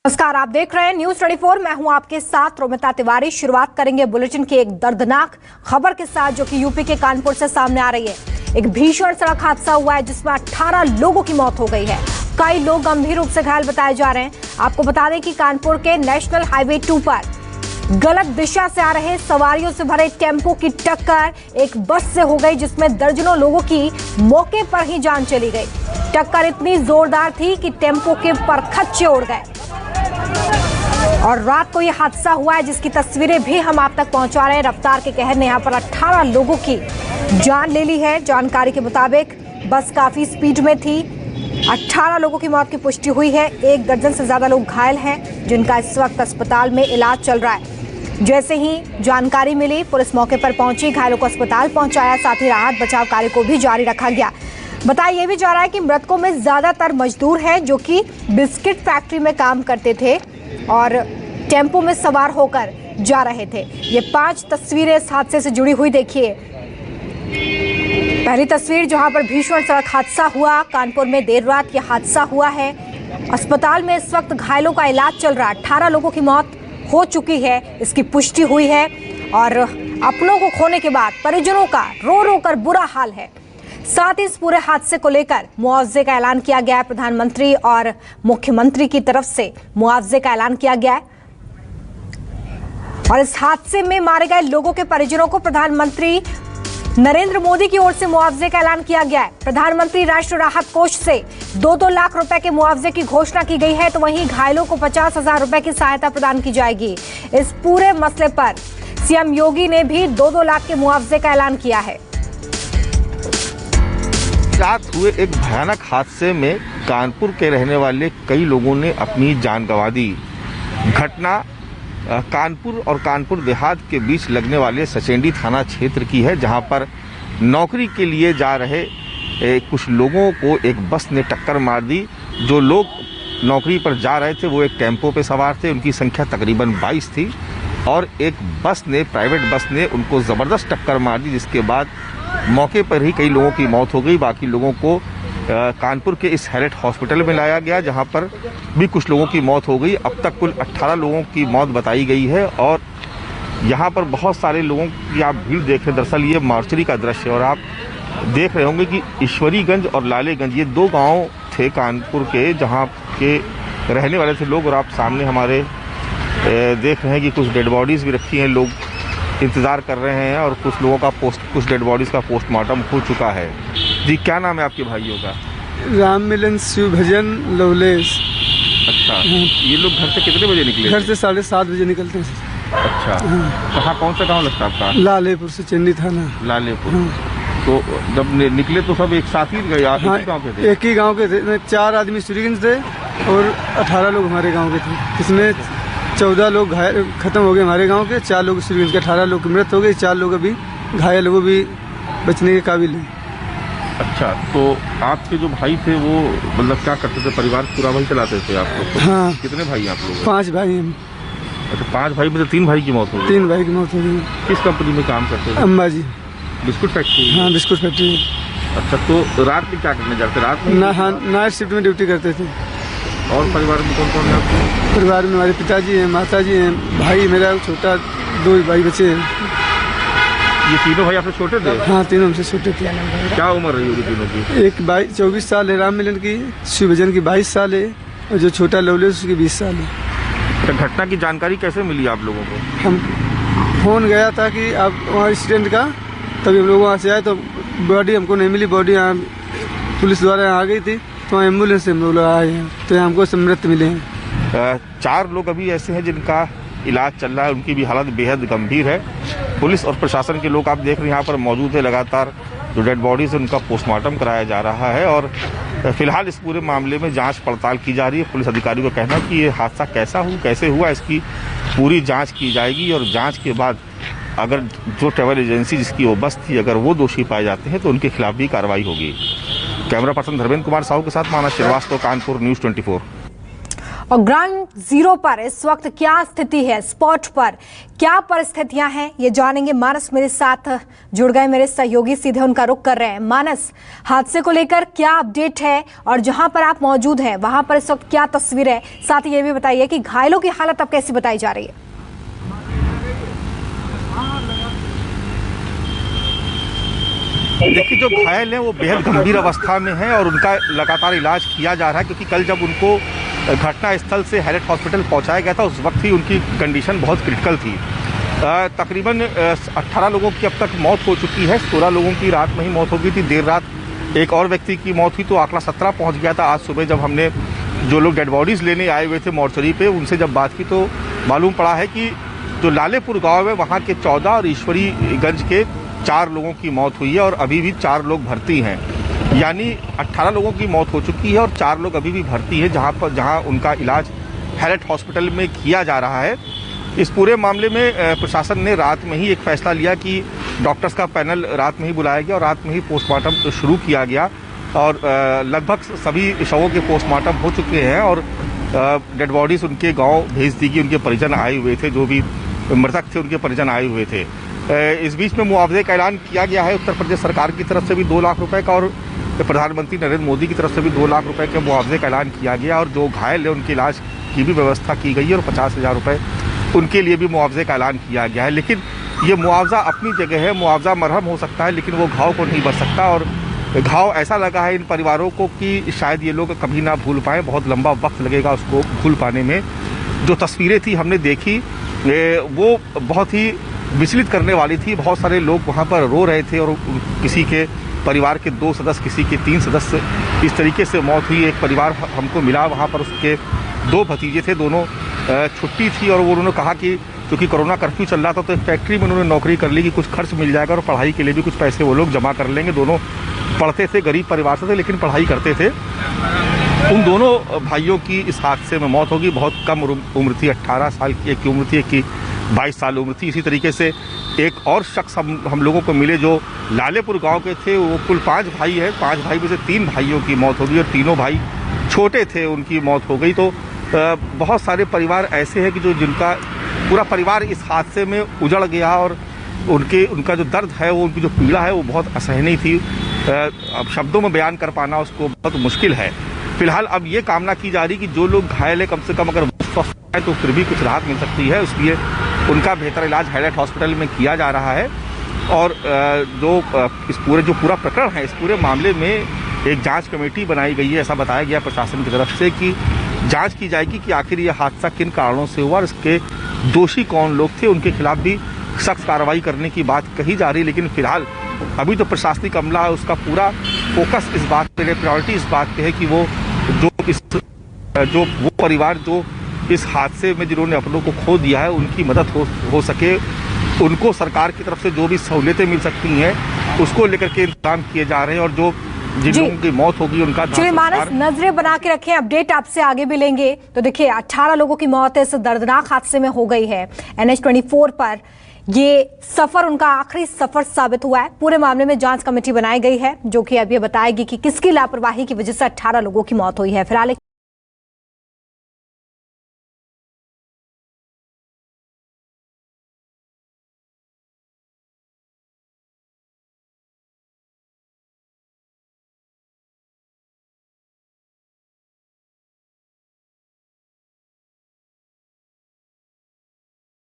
नमस्कार, आप देख रहे हैं न्यूज 24। मैं हूं आपके साथ रोमिता तिवारी। शुरुआत करेंगे बुलेटिन की एक दर्दनाक खबर के साथ जो कि यूपी के कानपुर से सामने आ रही है। एक भीषण सड़क हादसा हुआ है जिसमें 18 लोगों की मौत हो गई है। कई लोग गंभीर रूप से घायल बताए जा रहे हैं। आपको बता दें कि कानपुर के नेशनल हाईवे 2 पर गलत दिशा से आ रहे सवारियों से भरे टेम्पो की टक्कर एक बस से हो गई, जिसमें दर्जनों लोगों की मौके पर ही जान चली गई। टक्कर इतनी जोरदार थी कि टेम्पो के परखच्चे उड़ गए और रात को यह हादसा हुआ है, जिसकी तस्वीरें भी हम आप तक पहुंचा रहे हैं। रफ्तार के कहर ने यहां पर 18 लोगों की जान ले ली है। जानकारी के मुताबिक बस काफी स्पीड में थी। 18 लोगों की मौत की पुष्टि हुई है। 1 दर्जन से ज्यादा लोग घायल हैं, जिनका इस वक्त अस्पताल में इलाज चल रहा है। जैसे ही जानकारी मिली, पुलिस मौके पर पहुंची, घायलों को अस्पताल पहुंचाया, साथ ही राहत बचाव कार्य को भी जारी रखा गया। बताया ये भी जा रहा है कि मृतकों में ज्यादातर मजदूर हैं जो कि बिस्किट फैक्ट्री में काम करते थे और टेम्पो में सवार होकर जा रहे थे। ये 5 तस्वीरें इस हादसे से जुड़ी हुई देखिए। पहली तस्वीर जहां पर भीषण सड़क हादसा हुआ, कानपुर में देर रात यह हादसा हुआ है। अस्पताल में इस वक्त घायलों का इलाज चल रहा है। 18 लोगों की मौत हो चुकी है, इसकी पुष्टि हुई है और अपनों को खोने के बाद परिजनों का रो रो कर बुरा हाल है। साथ ही इस पूरे हादसे को लेकर मुआवजे का ऐलान किया गया है। प्रधानमंत्री और मुख्यमंत्री की तरफ से मुआवजे का ऐलान किया गया है और इस हादसे में मारे गए लोगों के परिजनों को प्रधानमंत्री नरेंद्र मोदी की ओर से मुआवजे का ऐलान किया गया है। प्रधानमंत्री राष्ट्रीय राहत कोष से 2-2 लाख रुपए के मुआवजे की घोषणा की गई है, तो वहीं घायलों को 50,000 रुपए की सहायता प्रदान की जाएगी। इस पूरे मसले पर सीएम योगी ने भी 2-2 लाख के मुआवजे का ऐलान किया है। रात हुए एक भयानक हादसे में कानपुर के रहने वाले कई लोगों ने अपनी जान गंवा दी। घटना कानपुर और कानपुर देहात के बीच लगने वाले सचेंडी थाना क्षेत्र की है, जहां पर नौकरी के लिए जा रहे कुछ लोगों को एक बस ने टक्कर मार दी। जो लोग नौकरी पर जा रहे थे वो एक टेम्पो पे सवार थे, उनकी संख्या तकरीबन 22 थी और एक बस ने, प्राइवेट बस ने उनको ज़बरदस्त टक्कर मार दी, जिसके बाद मौके पर ही कई लोगों की मौत हो गई। बाकी लोगों को कानपुर के इस हैलेट हॉस्पिटल में लाया गया, जहां पर भी कुछ लोगों की मौत हो गई। अब तक कुल 18 लोगों की मौत बताई गई है और यहां पर बहुत सारे लोगों की आप भीड़ देख रहे हैं। दरअसल ये मार्चरी का दृश्य है और आप देख रहे होंगे कि ईश्वरीगंज और लालेगंज ये 2 गांव थे कानपुर के, जहाँ के रहने वाले थे लोग। और आप सामने हमारे देख रहे हैं कि कुछ डेड बॉडीज़ भी रखी हैं, लोग इंतज़ार कर रहे हैं और कुछ लोगों का कुछ डेड बॉडीज़ का पोस्टमार्टम हो चुका है। जी, क्या नाम है आपके भाइयों का? राम मिलन, शिव भजन, लवलेश। अच्छा, ये लोग घर से कितने बजे निकले? घर से 7:30 बजे निकलते हैं। अच्छा, कहाँ, कौन सा गांव लगता है आपका? लालेपुर से, चंडी थाना। लालेपुर। तो जब निकले तो सब एक साथ ही गए? हाँ, एक ही गाँव के थे? एक ही गाँव के थे। 4 आदमी ईश्वरीगंज थे और 18 लोग हमारे गाँव के थे। इसमें 14 लोग घायल खत्म हो गए हमारे गांव के, 4 लोग ईश्वरीगंज के, 18 लोग की मृत हो गई, 4 लोग अभी घायल, वो भी बचने के काबिल हैं। अच्छा, तो आपके जो भाई थे वो मतलब क्या करते थे? परिवार पूरा वही चलाते थे आप लोग? हाँ। कितने भाई आप लोग? 5 भाई हम। अच्छा, 5 भाई में से 3 भाई की मौत हो गई? 3 भाई की मौत हो गई। किस कंपनी में काम करते थे? Ambaji biscuit factory? हाँ, बिस्कुट फैक्ट्री। अच्छा, तो रात में क्या करने जाते? रात में? हाँ, नाइट शिफ्ट में ड्यूटी करते थे। और परिवार में कौन कौन है आपके? परिवार में हमारे पिताजी हैं, माताजी हैं, भाई मेरा छोटा, 2 भाई बचे हैं। ये तीनों भाई आपसे छोटे थे? हाँ, तीनों हमसे छोटे थे। क्या उम्र रही होगी तीनों की? एक 24 साल है राम मिलन की, शिव भजन की 22 साल है और जो छोटा लवलेश उसकी 20 साल है। तो घटना की जानकारी कैसे मिली आप लोगों को? हम फोन गया था कि आप वहाँ एक्सीडेंट का, तभी हम लोग वहाँ से आए तो बॉडी हमको नहीं मिली। बॉडी यहाँ पुलिस द्वारा आ गई थी तो एम्बुलेंस से हम लोग आए हैं, तो हमको मृत मिले हैं। 4 लोग अभी ऐसे हैं जिनका इलाज चल रहा है, उनकी भी हालत बेहद गंभीर है। पुलिस और प्रशासन के लोग आप देख रहे हैं यहाँ पर मौजूद है। लगातार जो डेड बॉडीज है उनका पोस्टमार्टम कराया जा रहा है और फिलहाल इस पूरे मामले में जांच पड़ताल की जा रही है। पुलिस अधिकारियों का कहना है कि ये हादसा कैसे हुआ, इसकी पूरी जांच की जाएगी और जांच के बाद अगर जो ट्रैवल एजेंसी जिसकी वो बस थी, अगर वो दोषी पाए जाते हैं तो उनके खिलाफ भी कार्रवाई होगी। कैमरा पर्सन धर्मेंद्र कुमार साहू के साथ मानस श्रीवास्तव, कानपुर, न्यूज़ 24। और ग्राउंड जीरो पर इस वक्त क्या स्थिति है, स्पॉट पर क्या परिस्थितियां हैं, ये जानेंगे। मानस मेरे साथ जुड़ गए, मेरे सहयोगी सीधे उनका रुख कर रहे हैं। मानस, हादसे को लेकर क्या अपडेट है और जहां पर आप मौजूद हैं वहां पर इस वक्त क्या तस्वीर है? साथ ही ये भी बताइए कि घायलों की हालत अब कैसी बताई जा रही है? देखिए, जो घायल हैं वो बेहद गंभीर अवस्था में हैं और उनका लगातार इलाज किया जा रहा है, क्योंकि कल जब उनको घटना स्थल से हैलेट हॉस्पिटल पहुंचाया गया था उस वक्त ही उनकी कंडीशन बहुत क्रिटिकल थी। तकरीबन 18 लोगों की अब तक मौत हो चुकी है। 16 लोगों की रात में ही मौत हो गई थी। देर रात एक और व्यक्ति की मौत हुई तो आंकड़ा 17 पहुंच गया था। आज सुबह जब हमने जो लोग डेड बॉडीज़ लेने आए हुए थे मॉर्चरी पे, उनसे जब बात की तो मालूम पड़ा है कि जो लालेपुर गाँव है वहाँ के 14 और ईश्वरीगंज के 4 लोगों की मौत हुई है और अभी भी 4 लोग भर्ती हैं। यानी 18 लोगों की मौत हो चुकी है और 4 लोग अभी भी भर्ती हैं, जहां उनका इलाज हैलेट हॉस्पिटल में किया जा रहा है। इस पूरे मामले में प्रशासन ने रात में ही एक फैसला लिया कि डॉक्टर्स का पैनल रात में ही बुलाया गया और रात में ही पोस्टमार्टम शुरू किया गया और लगभग सभी शवों के पोस्टमार्टम हो चुके हैं और डेड बॉडीज उनके गाँव भेज दी गई। उनके परिजन आए हुए थे, जो भी मृतक थे उनके परिजन आए हुए थे। इस बीच में मुआवजे का ऐलान किया गया है। उत्तर प्रदेश सरकार की तरफ से भी 2 लाख रुपए का और प्रधानमंत्री नरेंद्र मोदी की तरफ से भी 2 लाख रुपए के मुआवजे का ऐलान किया गया और जो घायल है उनके इलाज की भी व्यवस्था की गई है और 50,000 रुपए उनके लिए भी मुआवजे का ऐलान किया गया है। लेकिन ये मुआवजा अपनी जगह है, मुआवजा मरहम हो सकता है लेकिन वो घाव को नहीं भर सकता और घाव ऐसा लगा है इन परिवारों को कि शायद ये लोग कभी ना भूल पाए, बहुत लंबा वक्त लगेगा उसको भूल पाने में। जो तस्वीरें थी हमने देखी वो बहुत ही विचलित करने वाली थी। बहुत सारे लोग वहाँ पर रो रहे थे और किसी के परिवार के 2 सदस्य, किसी के 3 सदस्य इस तरीके से मौत हुई। एक परिवार हमको मिला, वहाँ पर उसके 2 भतीजे थे, दोनों छुट्टी थी और वो उन्होंने कहा कि क्योंकि कोरोना कर्फ्यू चल रहा था तो एक फैक्ट्री में उन्होंने नौकरी कर ली कि कुछ खर्च मिल जाएगा और पढ़ाई के लिए भी कुछ पैसे वो लोग जमा कर लेंगे। दोनों पढ़ते थे, गरीब परिवार से थे लेकिन पढ़ाई करते थे। उन दोनों भाइयों की इस हादसे में मौत होगी। बहुत कम उम्र थी, 18 साल की एक की उम्र थी, एक की 22 साल उम्र थी। इसी तरीके से एक और शख्स हम लोगों को मिले जो लालेपुर गांव के थे। वो कुल 5 भाई है, 5 भाई में से 3 भाइयों की मौत हो गई और तीनों भाई छोटे थे, उनकी मौत हो गई। तो बहुत सारे परिवार ऐसे हैं कि जो जिनका पूरा परिवार इस हादसे में उजड़ गया और उनका जो दर्द है, वो उनकी जो पीड़ा है वो बहुत असहनीय थी। अब शब्दों में बयान कर पाना उसको बहुत मुश्किल है। फिलहाल अब ये कामना की जा रही कि जो लोग घायल है कम से कम अगर स्वस्थ है तो फिर भी कुछ राहत मिल सकती है, इसलिए उनका बेहतर इलाज हैलेट हॉस्पिटल में किया जा रहा है। और जो पूरा प्रकरण है, इस पूरे मामले में एक जांच कमेटी बनाई गई है। ऐसा बताया गया प्रशासन की तरफ से कि जांच की जाएगी कि आखिर ये हादसा किन कारणों से हुआ और इसके दोषी कौन लोग थे, उनके खिलाफ भी सख्त कार्रवाई करने की बात कही जा रही है। लेकिन फिलहाल अभी तो प्रशासनिक अमला है, उसका पूरा फोकस इस बात पे है, प्रायोरिटी इस बात पे है कि वो परिवार जो इस हादसे में जिन्होंने अपनों को खो दिया है उनकी मदद हो सके, उनको सरकार की तरफ से जो भी सहूलियतें मिल सकती हैं उसको लेकर के इंतजाम किए जा रहे हैं। और जो जिन लोगों की मौत होगी उनका चलिए मानस, नजरें बना के रखें, अपडेट आपसे आगे भी लेंगे। तो देखिए 18 लोगों की मौत इस दर्दनाक हादसे में हो गई है। NH-24 पर ये सफर उनका आखिरी सफर साबित हुआ है। पूरे मामले में जांच कमेटी बनाई गई है जो कि अब ये बताएगी कि किसकी लापरवाही की वजह से 18 लोगों की मौत हुई है। फिलहाल